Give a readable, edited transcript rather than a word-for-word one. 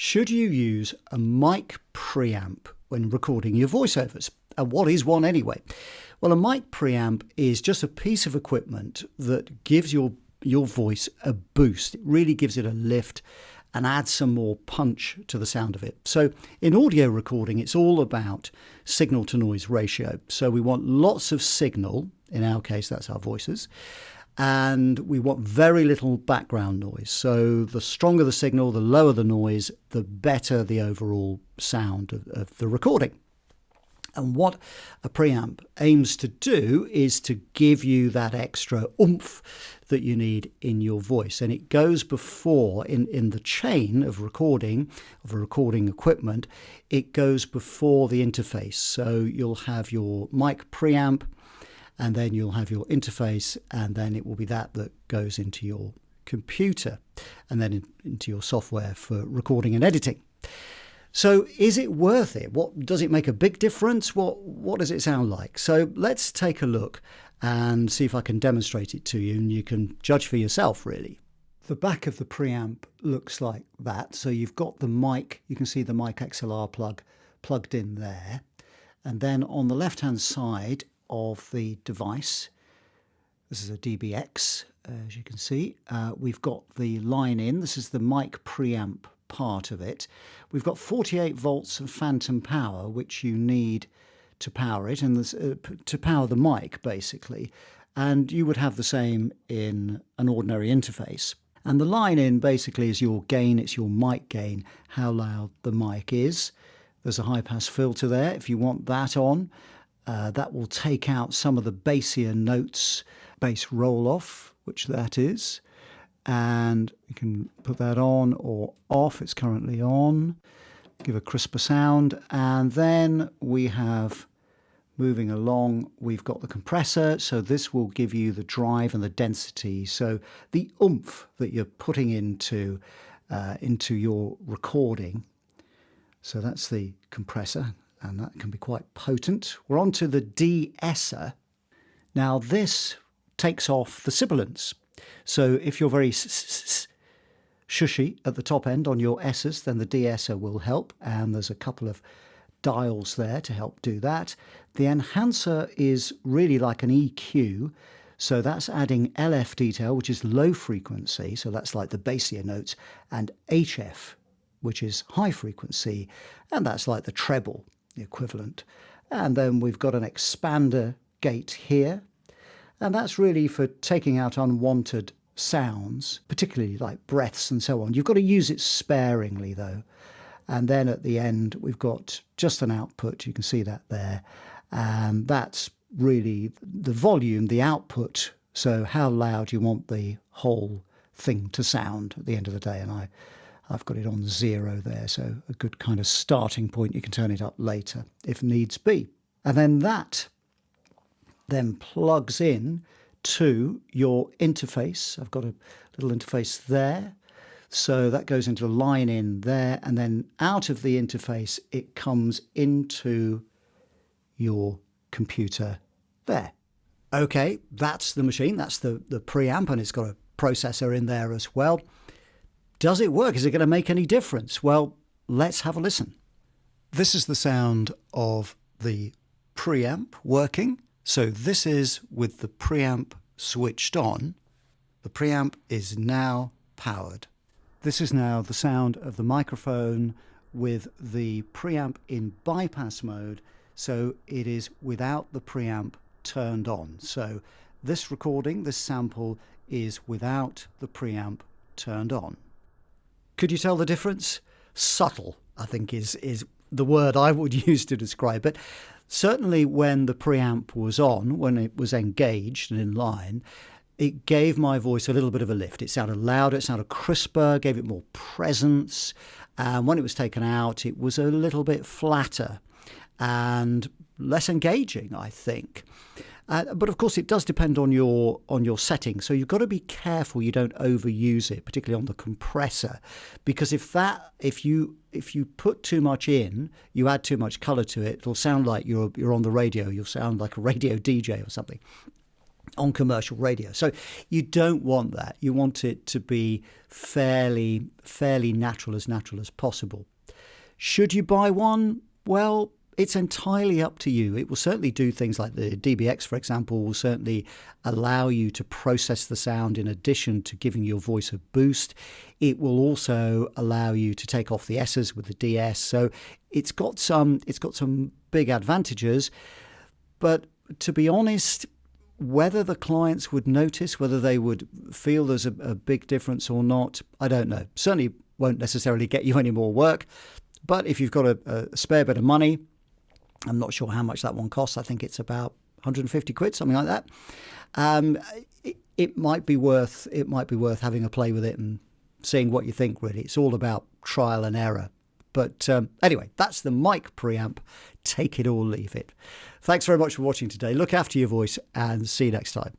Should you use a mic preamp when recording your voiceovers? And what is one anyway? Well, a mic preamp is just a piece of equipment that gives your voice a boost. It really gives it a lift and adds some more punch to the sound of it. So in audio recording, it's all about signal to noise ratio. So we want lots of signal, in our case, that's our voices, and we want very little background noise. So the stronger the signal, the lower the noise, the better the overall sound of the recording. And what a preamp aims to do is to give you that extra oomph that you need in your voice. And it goes before, in the chain of recording equipment, it goes before the interface. So you'll have your mic preamp, and then you'll have your interface, and then it will be that goes into your computer, and then into your software for recording and editing. So is it worth it? Does it make a big difference? What does it sound like? So let's take a look and see if I can demonstrate it to you, and you can judge for yourself, really. The back of the preamp looks like that. So you've got the mic, you can see the mic XLR plug plugged in there. And then on the left-hand side of the device, this is a DBX, as you can see, we've got the line in. This is the mic preamp part of it. We've got 48 volts of phantom power, which you need to power it, and to power the mic, basically. And you would have the same in an ordinary interface. And the line in basically is your gain, it's your mic gain, how loud the mic is. There's a high-pass filter there. If you want that on, that will take out some of the bassier notes, bass roll-off, which that is. And you can put that on or off. It's currently on. Give a crisper sound. And then we have, moving along, we've got the compressor. So this will give you the drive and the density. So the oomph that you're putting into your recording. So that's the compressor, and that can be quite potent. We're on to the de-esser. Now this takes off the sibilants. So if you're very shushy at the top end on your S's, then the de-esser will help, and there's a couple of dials there to help do that. The enhancer is really like an EQ, so that's adding LF detail, which is low frequency, so that's like the bassier notes, and HF, which is high frequency, and that's like the treble, the equivalent. And then we've got an expander gate here, and that's really for taking out unwanted sounds, particularly like breaths and so on. You've got to use it sparingly, though. And then at the end, we've got just an output. You can see that there. And that's really the volume, the output. So how loud you want the whole thing to sound at the end of the day. And I've got it on 0 there, so a good kind of starting point. You can turn it up later if needs be. And then that then plugs in to your interface. I've got a little interface there. So that goes into a line in there, and then out of the interface, it comes into your computer there. Okay, that's the machine. That's the preamp, and it's got a processor in there as well. Does it work? Is it going to make any difference? Well, let's have a listen. This is the sound of the preamp working. So this is with the preamp switched on. The preamp is now powered. This is now the sound of the microphone with the preamp in bypass mode. So it is without the preamp turned on. So this recording, this sample, is without the preamp turned on. Could you tell the difference? Subtle, I think, is the word I would use to describe it. Certainly when the preamp was on, when it was engaged and in line, it gave my voice a little bit of a lift. It sounded louder, it sounded crisper, gave it more presence. And when it was taken out, it was a little bit flatter and less engaging, I think. But of course, it does depend on your setting. So you've got to be careful you don't overuse it, particularly on the compressor, because if you put too much in, you add too much color to it, it'll sound like you're on the radio. You'll sound like a radio DJ or something. on commercial radio. So you don't want that. You want it to be fairly natural as possible. Should you buy one? Well, it's entirely up to you. It will certainly do things like the DBX, for example, will certainly allow you to process the sound in addition to giving your voice a boost. It will also allow you to take off the S's with the DS. So it's got some big advantages. But to be honest, whether the clients would notice, whether they would feel there's a big difference or not, I don't know. Certainly won't necessarily get you any more work. But if you've got a spare bit of money, I'm not sure how much that one costs. I think it's about 150 quid, something like that. It might be worth having a play with it and seeing what you think, really. It's all about trial and error. But anyway, that's the mic preamp. Take it or leave it. Thanks very much for watching today. Look after your voice and see you next time.